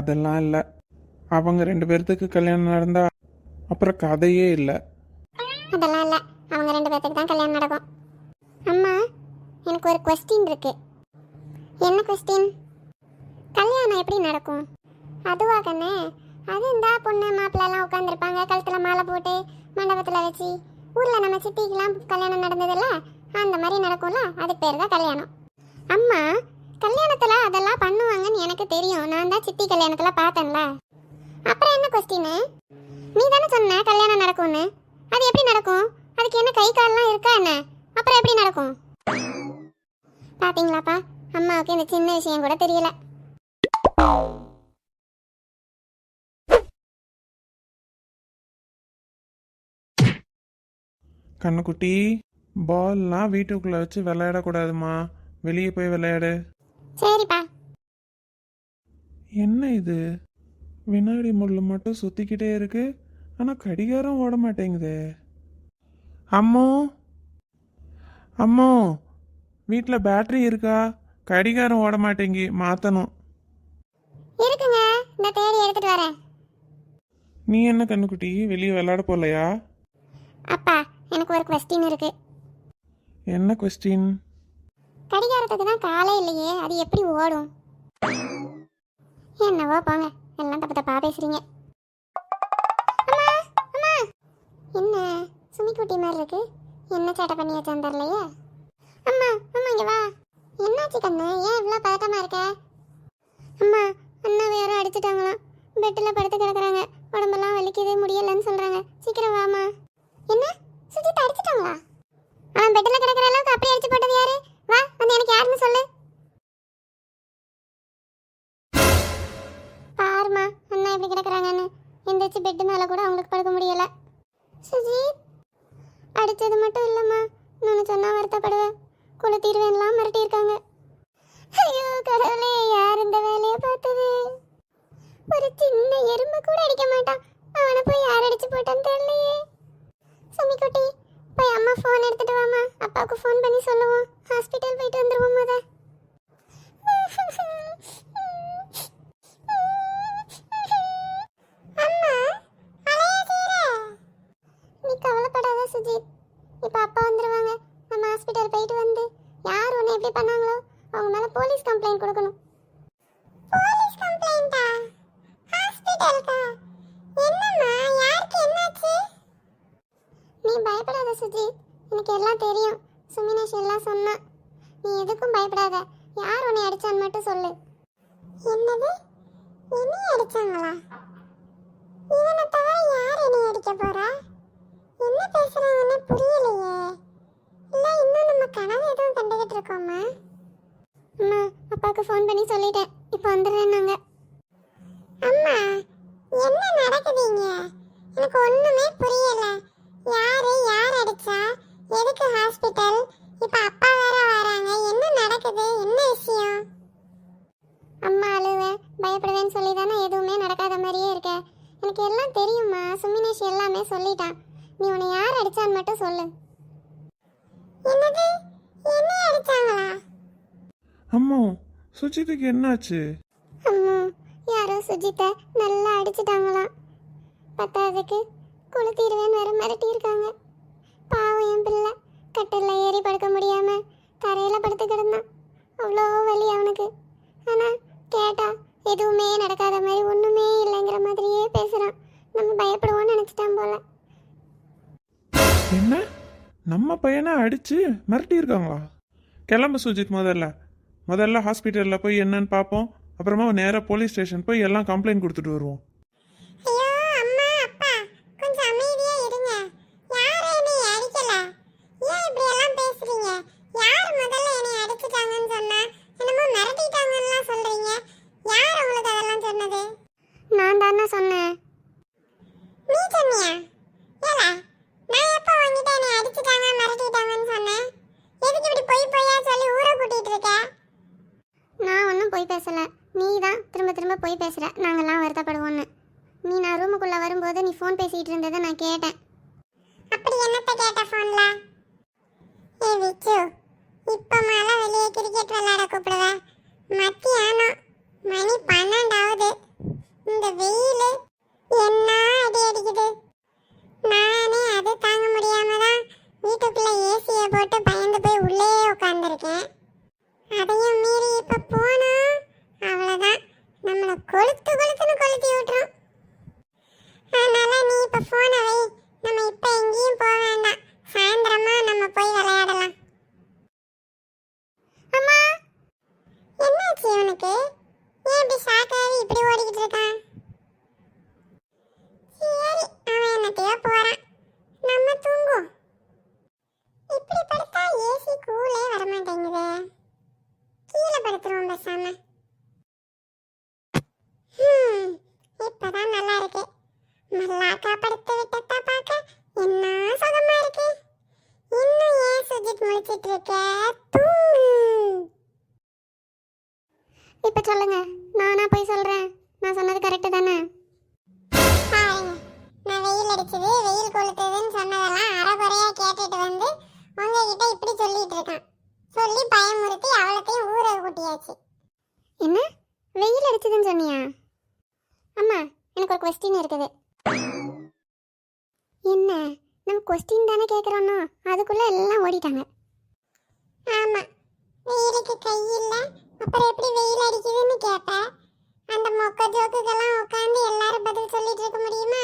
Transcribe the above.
அதெல்லாம் இல்லை. அவங்க 2 பேர்த்துக்கு கல்யாணம் நடந்தா அப்புறம் கதையே இல்லை. அதெல்லாம் இல்லை, அவங்க 2 பேர்த்துக்கு தான் கல்யாணம் நடக்கும். அம்மா, எனக்கு ஒரு கொஸ்டின் இருக்கு. என்ன கொஸ்டின்? கல்யாணம் எப்படி நடக்கும்? அதுவா கண்ணே? அது இந்த பொண்ணு மாப்பிள்ளலாம் உட்காந்துருப்பாங்க, கழுத்தில் மாலை போட்டு மண்டபத்தில் வச்சு ஊரில் நம்ம சித்திக்கெல்லாம் கல்யாணம் நடந்ததில்ல, அந்த மாதிரி நடக்கும்ல, அதுக்கு பேர் தான் கல்யாணம். அம்மா, கல்யாணத்தில் அதெல்லாம் பண்ணுவாங்கன்னு எனக்கு தெரியும், நான் தான் சித்தி கல்யாணத்தில் பார்த்தேன்ல. அப்புறம் என்ன கொஸ்டின்? நீ தானே சொன்ன கல்யாணம் நடக்கும்னு. அது எப்படி நடக்கும்? அதுக்கு என்ன கை கால்லாம் இருக்கா என்ன? அப்புறம் எப்படி நடக்கும்? பாத்தீங்களாப்பா, அம்மாவுக்கு இந்த சின்ன விஷயம் கூட தெரியல. கண்ணுக்குட்டி, பால்லாம் வீட்டுக்குள்ளே வச்சு விளையாடக்கூடாதுமா, வெளியே போய் விளையாடு. சரிப்பா. என்ன இது, வினாடி முள்ளு மட்டும் சுற்றிக்கிட்டே இருக்கு, ஆனால் கடிகாரம் ஓட மாட்டேங்குதே. அம்மோ அம்மோ, வீட்டில் பேட்டரி இருக்கா? கடிகாரம் ஓட மாட்டேங்கி, மாற்றணும். இருக்குங்க, இந்த தேடி எடுத்துட்டு வரேன். நீ என்ன கண்ணுக்குட்டி, வெளியே விளையாட போகலையா? அப்பா, எனக்கு ஒரு கொஸ்டின் இருக்கு. என்ன கொஸ்டின்? கடிகாரத்துக்கு தான் காலே இல்லையே, அது எப்படி ஓடும்? என்னவோ போங்க, எல்லாம் தப்பு தப்பா பேசுறீங்க. அம்மா, அம்மா, என்ன சுமிக்குட்டி மாதிரி இருக்கு? என்ன சேட்டை பண்ணி வச்சான் தெரியலையே. அம்மா, அம்மா இங்க வா. என்னாச்சு கண்ணு, ஏன் இவ்வளோ பதட்டமா இருக்க? அம்மா, அண்ணாவை யாரும் அடிச்சுட்டாங்களாம், பெட்டில் படுத்து கிடக்குறாங்க, உடம்பெல்லாம் வலிக்குது, முடியலன்னு சொல்றாங்க, சீக்கிரம் வாமா. என்ன, சுஜித் அடிச்சுட்டாங்களா? அவன் பெட்டில் கிடக்குற அளவுக்கு அப்படியே அடிச்சு போட்டது யாரு? வா, வந்து எனக்கு யாருன்னு சொல்லு. பாருமா, அண்ணா எப்படி கிடக்குறாங்கன்னு. எந்திரிச்சு பெட்டு மேலே கூட அவங்களுக்கு படுக்க முடியல. சுஜித் அடிச்சது மட்டும் இல்லைம்மா, நான் சொன்னா வருத்தப்படுவேன், குளத்தீர்வேன்லாம் மிரட்டியிருக்காங்க. ஐயோ கடவுளே, யார் இந்த வேலையை பார்த்தது? ஒரு சின்ன எறும்பு கூட அடிக்க மாட்டான், அவனை போய் யார் அடிச்சு போட்டான்னு தெரியலையே. சுமிக்குட்டி, போய் அம்மா ஃபோன் எடுத்துட்டு வாமா, அப்பாவுக்கு ஃபோன் பண்ணி சொல்லுவோம், ஹாஸ்பிட்டல் போயிட்டு வந்துருவோம் முத. அம்மா, நீ கவலைப்படாத சுஜித், இப்போ அப்பா வந்துருவாங்க, நம்ம ஹாஸ்பிட்டல் போயிட்டு வந்து யார் உன்னை எப்படி பண்ணாங்களோ அவங்க மேல போலீஸ் கம்ப்ளைண்ட் கொடுக்கணும். போலீஸ் கம்ப்ளைண்டா? ஹாஸ்பிட்டலுக்கா? என்னம்மா, யாருக்கு என்னாச்சு? நீ பயப்படாத சுஜித், எனக்கு எல்லாம் தெரியும், சுமினேஷ் எல்லாம் சொன்னா. நீ எதுக்கும் பயப்படாத, யார் உன்னை அடிச்சான்னு மட்டும் சொல்லு. என்னது, என்னை அடிச்சாங்களா? இவனை தவிர யார் என்னை அடிக்க போறா? என்ன பேசுறாங்கன்னு புரியலையே. இல்ல இன்னும் நம்ம கனவு எதுவும் கண்டுகிட்டு இருக்கோமா? அம்மா, அப்பாவுக்கு ஃபோன் பண்ணி சொல்லிட்டேன், இப்போ வந்துடுறேன்னாங்க. அம்மா, என்ன நடக்குதுங்க? எனக்கு ஒண்ணுமே புரியல. யார் அடிச்சா? எதுக்கு ஹாஸ்பிட்டல்? இப்போ அப்பா வேற வராங்க, என்ன நடக்குது? என்ன விஷயம்? அம்மா அழுவேன், பயப்படுவேன்னு சொல்லி தானே எதுவுமே நடக்காத மாதிரியே இருக்க. எனக்கு எல்லாம் தெரியுமா, சுமினேஷ் எல்லாமே சொல்லிட்டான். நீ உன்னை யார் அடிச்சான்னு மட்டும் சொல்லு. என்னது, என்ன அடிச்சாங்களா? அம்மோ, சுஜித்துக்கு என்னாச்சு? அம்மா, யாரோ சுஜித்தை நல்லா அடிச்சிட்டாங்களாம். பத்தாவதுக்கு குளத்தீருவேன் வேற மிரட்டி இருக்காங்க. பாவம் என் பிள்ளை, கட்டில் ஏறி படுக்க முடியாம தரையில படுத்து கிடந்தான், அவ்வளோ வலி அவனுக்கு. ஆனா கேட்டா எதுவுமே நடக்காத மாதிரி, ஒண்ணுமே இல்லைங்கிற மாதிரியே பேசுறான். நம்ம பயப்படுவோம்னு நினைச்சிட்டான் போல. என்ன, நம்ம பையனை அடிச்சு மிரட்டி இருக்காங்களா? கிளம்பு சுஜித், முதல்ல ஹாஸ்பிட்டலில் போய் என்னன்னு பார்ப்போம், அப்புறமா நேராக போலீஸ் ஸ்டேஷன் போய் எல்லாம் கம்ப்ளைண்ட் கொடுத்துட்டு வருவோம். ஐயோ அம்மா, அப்பா கொஞ்சம் அமைதியா இருங்க. யாரே நீ அடிக்கல, ஏன் இப்படி எல்லாம் பேசுறீங்க? யார் முதல்ல என்னை அடிச்சிட்டாங்கன்னு சொன்னா என்னமோ மிரட்டிட்டாங்கன்னு சொல்றீங்க. யார் உங்களுக்கு அதெல்லாம் சொன்னது? நான் தானே சொன்னேன். நீ சொன்னியா? ஏல, நான் எப்ப வாங்கிட்ட என்னை அடிச்சிட்டாங்க மிரட்டிட்டாங்கன்னு சொன்னேன்? எதுக்கு இப்படி பொய்யா சொல்லி ஊரை கூட்டிட்டு இருக்க? நான் ஒன்றும் பொய் பேசல, நீ தான் திரும்ப பொய் பேசுற, நாங்கெல்லாம் வருத்தப்படுவோன்னு. நான் ரூமுக்குள்ள வரும்போது நீ ஃபோன் பேசிட்டு இருந்ததை நான் கேட்டேன். அப்படி என்னத்த கேட்ட ஃபோன்ல? ஏ விச்சு, இப்ப மேல வெளியே கிரிக்கெட் விளையாட கூப்பிடுவ? மத்தியானம் மணி 12 ஆகுது, இந்த வெயில் என்ன அடி அடிக்குது. நானே அது தாங்க முடியாம தான் வீட்டுக்குள்ள ஏசியை போட்டு பயந்து போய் உள்ளே உட்கார்ந்துருக்கேன். அதையும் மீறி இப்ப போனா அவ்வளவுதான், நம்மளை கொளுத்துன்னு கொளுத்தி விட்டுரும். அதனால நீ இப்ப போன வை, நம்ம இப்ப எங்கேயும் போக வேண்டாம், சாயந்தரமா நம்ம போய் விளையாடலாம். அம்மா, என்னாச்சு இவனுக்கு? ஏன் இப்படி ஷாக்காகி இப்படி ஓடிக்கிட்டு இருக்கான்? சரி, அவன் என்னத்தையோ போறான், நம்ம தூங்குவோம். இப்படி படுத்தா ஏசி கூலே வரமாட்டேங்குதே, கீழே படுத்துருவோம் பேசாம. இப்பதான் நல்லா இருக்கு. மல்லாக்கா படுத்து விட்டதா பார்க்க என்ன சுகமா இருக்கு. இன்னும் ஏன் சுஜித் முழிச்சிட்டு இருக்க? தூங்கு. இப்ப சொல்லுங்க, நானா போய் சொல்றேன், நான் சொன்னது கரெக்டு தானே? நான் வெயில் அடிச்சது, வெயில் கொளுத்துதுன்னு சொன்னதெல்லாம் அரைகுறையா கேட்டுட்டு வந்து உங்ககிட்ட இப்படி சொல்லிட்டு இருக்கான். சொல்லி பயமுறுத்தி அவளத்தையும் ஊற கூட்டியாச்சு. என்ன வெயில் அடிச்சதுன்னு சொன்னியா? அம்மா, எனக்கு ஒரு கொஸ்டின் இருக்குது. என்ன, நம்ம கொஸ்டின் தானே கேட்குறோன்னோ அதுக்குள்ள எல்லாம் ஓடிட்டாங்க. ஆமா, வெயிலுக்கு கை இல்லை, அப்புறம் எப்படி வெயில் அடிக்குதுன்னு கேட்ப. அந்த மொக்க ஜோக்குக்கெல்லாம் உட்காந்து எல்லாரும் பதில் சொல்லிட்டு இருக்க முடியுமா?